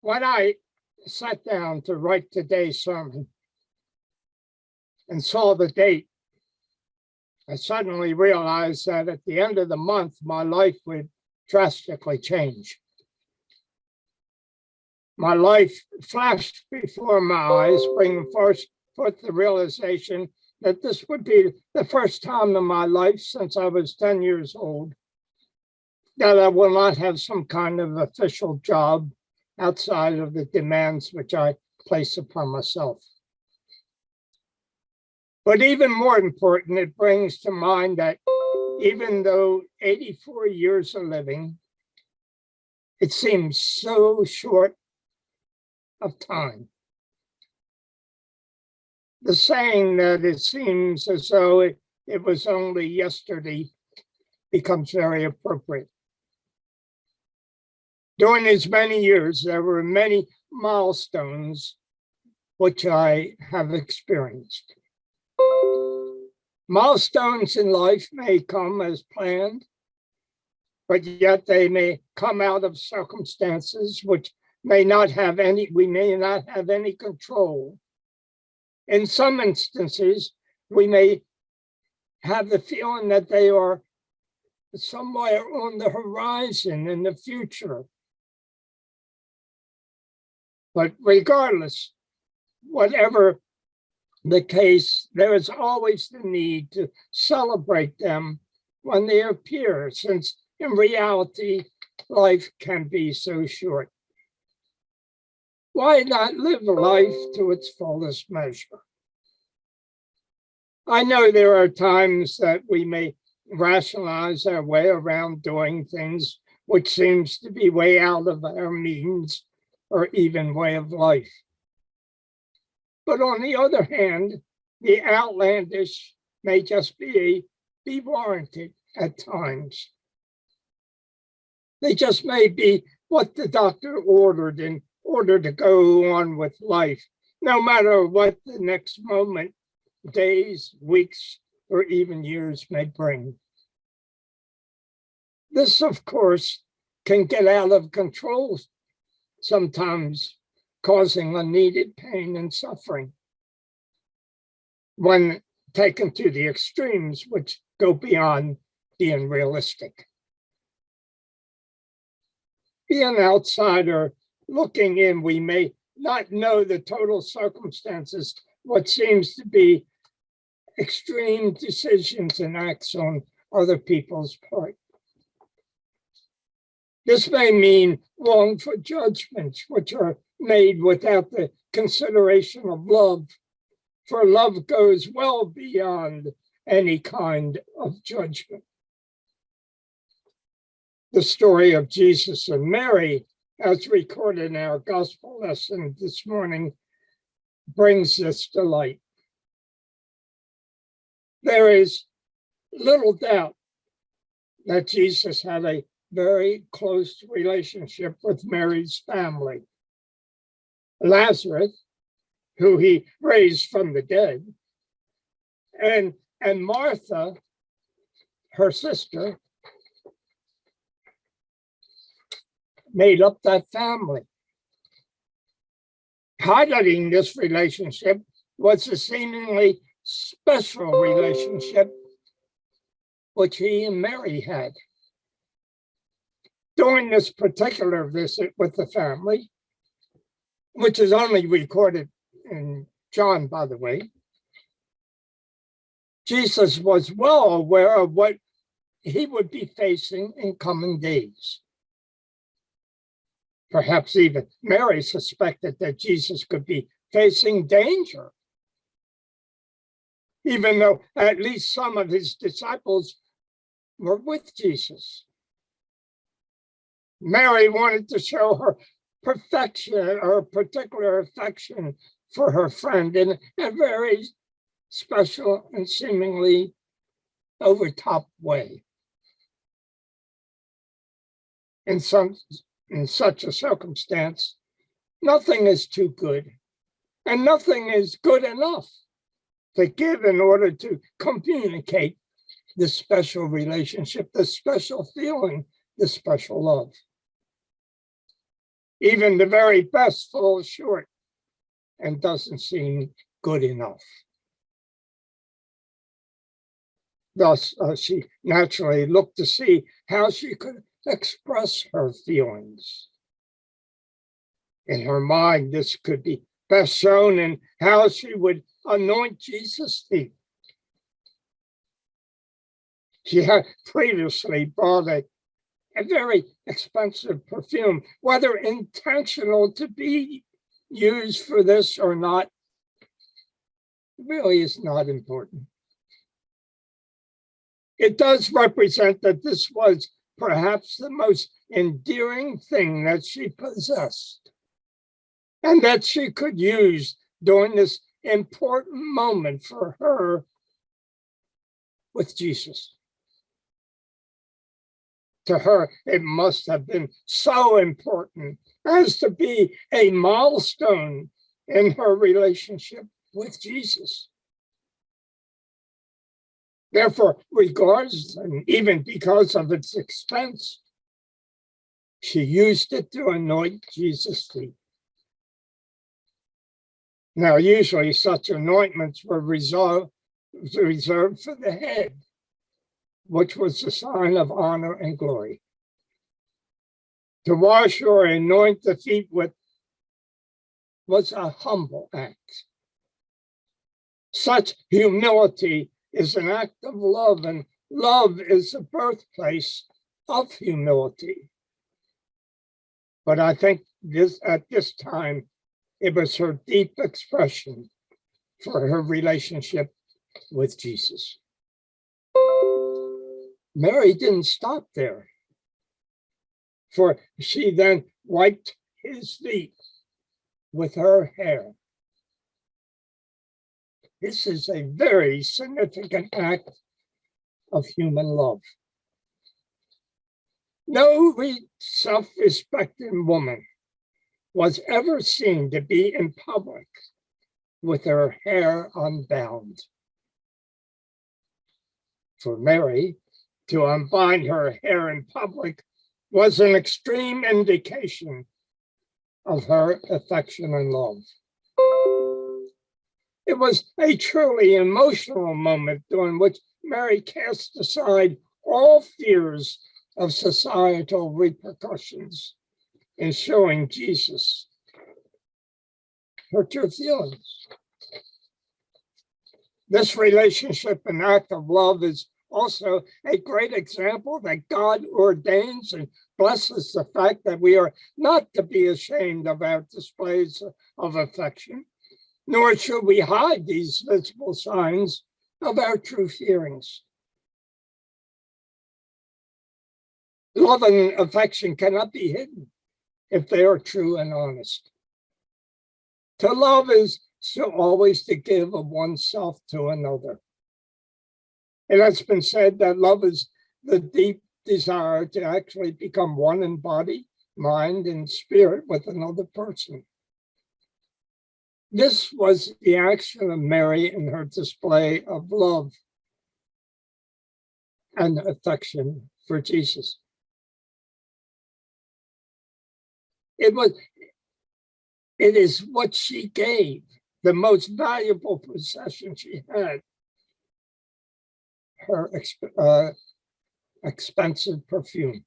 When I sat down to write today's sermon and saw the date, I suddenly realized that at the end of the month, my life would drastically change. My life flashed before my eyes, bringing forth the realization that this would be the first time in my life since I was 10 years old that I will not have some kind of official job outside of the demands which I place upon myself. But even more important, it brings to mind that even though 84 years of living, it seems so short of time. The saying that it seems as though it was only yesterday becomes very appropriate. During these many years, there were many milestones which I have experienced. Milestones in life may come as planned, but yet they may come out of circumstances which we may not have any control. In some instances, we may have the feeling that they are somewhere on the horizon in the future. But regardless, whatever the case, there is always the need to celebrate them when they appear, since in reality, life can be so short. Why not live life to its fullest measure? I know there are times that we may rationalize our way around doing things which seems to be way out of our means or even way of life. But on the other hand, the outlandish may just be warranted at times. They just may be what the doctor ordered in order to go on with life, no matter what the next moment, days, weeks, or even years may bring. This, of course, can get out of control, sometimes causing unneeded pain and suffering when taken to the extremes, which go beyond being realistic. Being an outsider looking in, we may not know the total circumstances, what seems to be extreme decisions and acts on other people's part. This may mean wrongful judgments, which are made without the consideration of love, for love goes well beyond any kind of judgment. The story of Jesus and Mary, as recorded in our gospel lesson this morning, brings this to light. There is little doubt that Jesus had a very close relationship with Mary's family. Lazarus, who he raised from the dead, and Martha, her sister, made up that family. Highlighting this relationship was a seemingly special relationship which he and Mary had. During this particular visit with the family, which is only recorded in John, by the way, Jesus was well aware of what he would be facing in coming days. Perhaps even Mary suspected that Jesus could be facing danger, even though at least some of his disciples were with Jesus. Mary wanted to show her perfection or particular affection for her friend in a very special and seemingly overtop way. In such a circumstance, nothing is too good, and nothing is good enough to give in order to communicate this special relationship, this special feeling, this special love. Even the very best falls short and doesn't seem good enough. Thus, she naturally looked to see how she could express her feelings. In her mind, this could be best shown in how she would anoint Jesus' feet. She had previously bought a very expensive perfume, whether intentional to be used for this or not, really is not important. It does represent that this was perhaps the most endearing thing that she possessed, and that she could use during this important moment for her with Jesus. To her, it must have been so important as to be a milestone in her relationship with Jesus. Therefore, regardless, and even because of its expense, she used it to anoint Jesus' feet. Now, usually such anointments were reserved for the head, which was a sign of honor and glory. To wash or anoint the feet with was a humble act. Such humility is an act of love, and love is the birthplace of humility. But I think at this time, it was her deep expression for her relationship with Jesus. Mary didn't stop there, for she then wiped his feet with her hair. This is a very significant act of human love. No self-respecting woman was ever seen to be in public with her hair unbound. For Mary, to unbind her hair in public was an extreme indication of her affection and love. It was a truly emotional moment during which Mary cast aside all fears of societal repercussions in showing Jesus her true feelings. This relationship and act of love is also a great example that God ordains and blesses the fact that we are not to be ashamed of our displays of affection, nor should we hide these visible signs of our true feelings. Love and affection cannot be hidden if they are true and honest. To love is still always to give of oneself to another. It has been said that love is the deep desire to actually become one in body, mind, and spirit with another person. This was the action of Mary in her display of love and affection for Jesus. It is what she gave, the most valuable possession she had, her expensive perfume.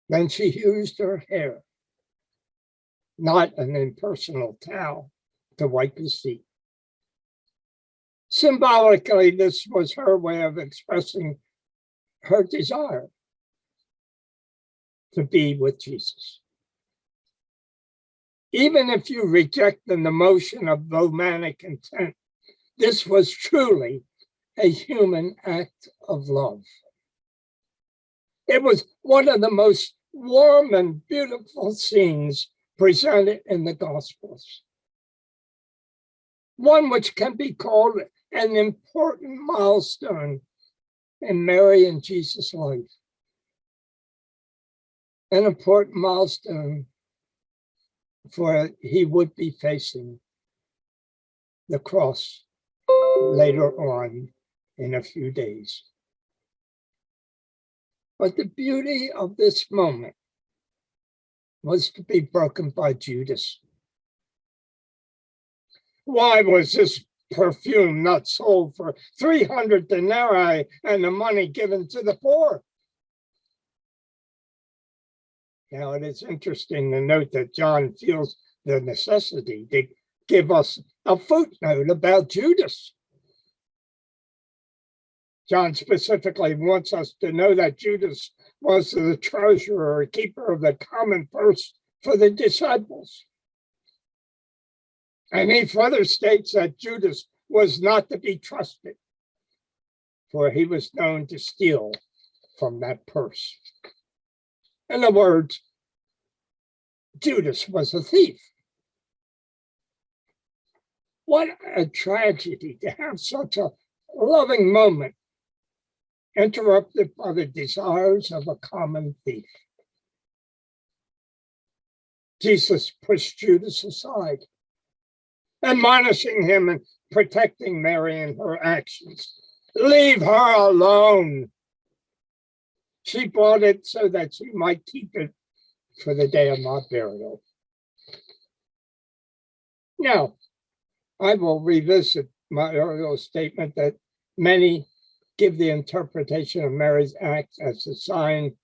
Then she used her hair, not an impersonal towel, to wipe his feet. Symbolically, this was her way of expressing her desire to be with Jesus. Even if you reject the notion of romantic intent, this was truly a human act of love. It was one of the most warm and beautiful scenes presented in the Gospels. One which can be called an important milestone in Mary and Jesus' life. An important milestone, for he would be facing the cross later on in a few days. But the beauty of this moment was to be broken by Judas. Why was this perfume not sold for 300 denarii and the money given to the poor? Now, it is interesting to note that John feels the necessity to give us a footnote about Judas. John specifically wants us to know that Judas was the treasurer or keeper of the common purse for the disciples. And he further states that Judas was not to be trusted, for he was known to steal from that purse. In other words, Judas was a thief. What a tragedy to have such a loving moment interrupted by the desires of a common thief. Jesus pushed Judas aside, admonishing him and protecting Mary in her actions. Leave her alone. She bought it so that she might keep it for the day of my burial. Now, I will revisit my earlier statement that many give the interpretation of Mary's act as a sign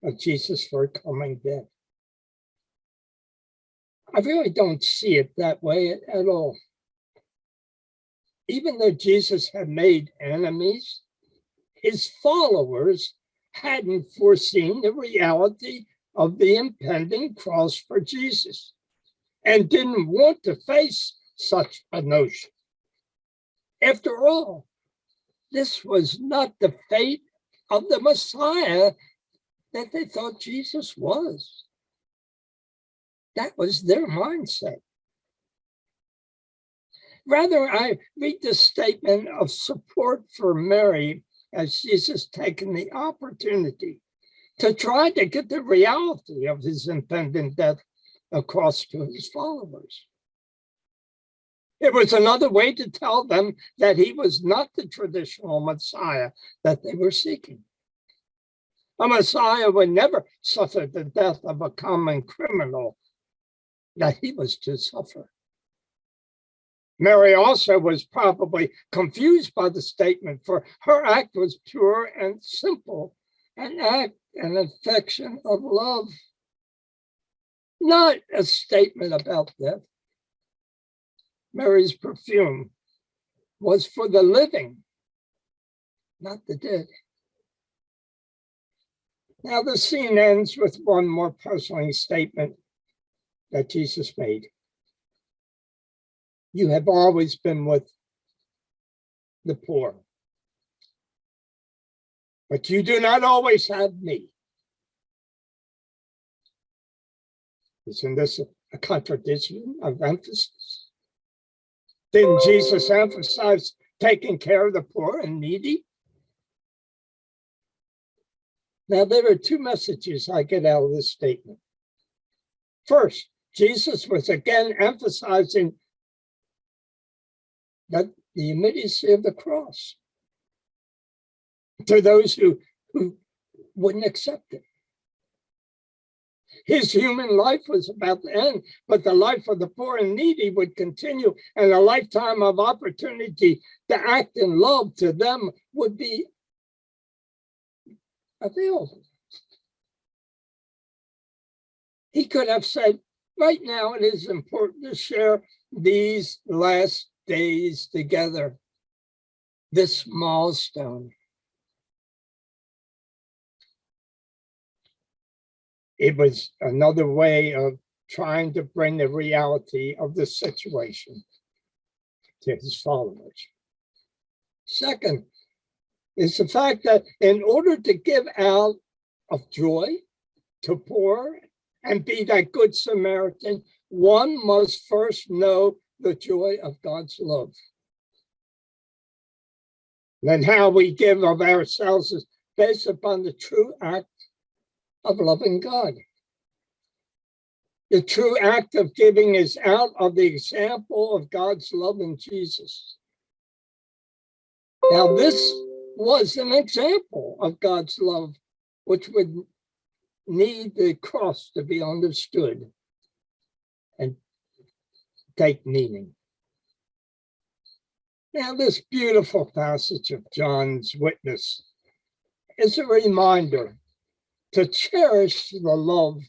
of Jesus' forthcoming death. I really don't see it that way at all. Even though Jesus had made enemies, his followers hadn't foreseen the reality of the impending cross for Jesus and didn't want to face such a notion. After all, this was not the fate of the Messiah that they thought Jesus was. That was their mindset. Rather, I read the statement of support for Mary as Jesus taken the opportunity to try to get the reality of his impending death across to his followers. It was another way to tell them that he was not the traditional Messiah that they were seeking. A Messiah would never suffer the death of a common criminal that he was to suffer. Mary also was probably confused by the statement, for her act was pure and simple, an act and affection of love, not a statement about death. Mary's perfume was for the living, not the dead. Now the scene ends with one more puzzling statement that Jesus made. You have always been with the poor, but you do not always have me. Isn't this a contradiction of emphasis? Didn't Jesus emphasize taking care of the poor and needy? Now, there are two messages I get out of this statement. First, Jesus was again emphasizing that the immediacy of the cross to those who wouldn't accept it. His human life was about to end, but the life of the poor and needy would continue, and a lifetime of opportunity to act in love to them would be available. He could have said, right now it is important to share these last days together, this milestone. It was another way of trying to bring the reality of the situation to his followers. Second is the fact that in order to give out of joy to poor and be that good Samaritan, one must first know the joy of God's love. Then how we give of ourselves is based upon the true act of loving God. The true act of giving is out of the example of God's love in Jesus. Now, this was an example of God's love, which would need the cross to be understood and take meaning. Now, this beautiful passage of John's witness is a reminder to cherish the love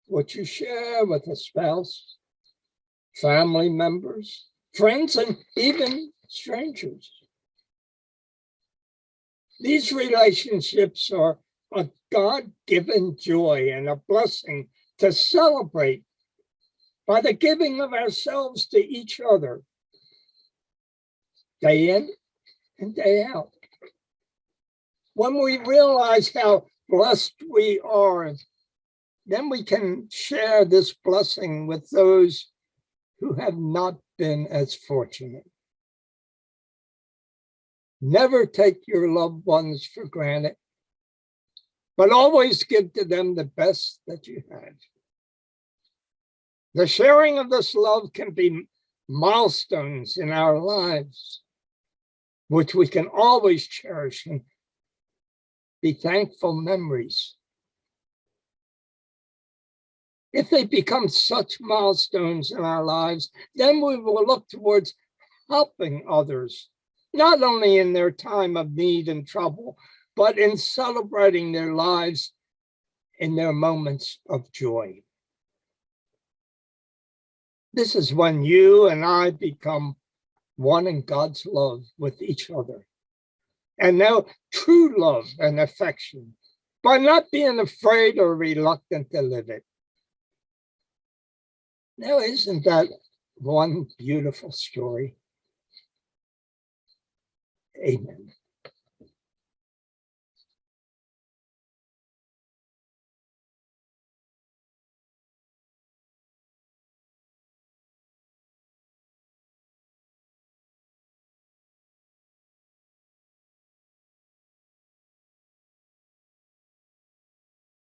which you share with a spouse, family members, friends, and even strangers. These relationships are a God-given joy and a blessing to celebrate by the giving of ourselves to each other, day in and day out. When we realize how blessed we are, then we can share this blessing with those who have not been as fortunate. Never take your loved ones for granted, but always give to them the best that you have. The sharing of this love can be milestones in our lives, which we can always cherish and be thankful memories. If they become such milestones in our lives, then we will look towards helping others, not only in their time of need and trouble, but in celebrating their lives in their moments of joy. This is when you and I become one in God's love with each other, and know true love and affection by not being afraid or reluctant to live it. Now, isn't that one beautiful story? Amen.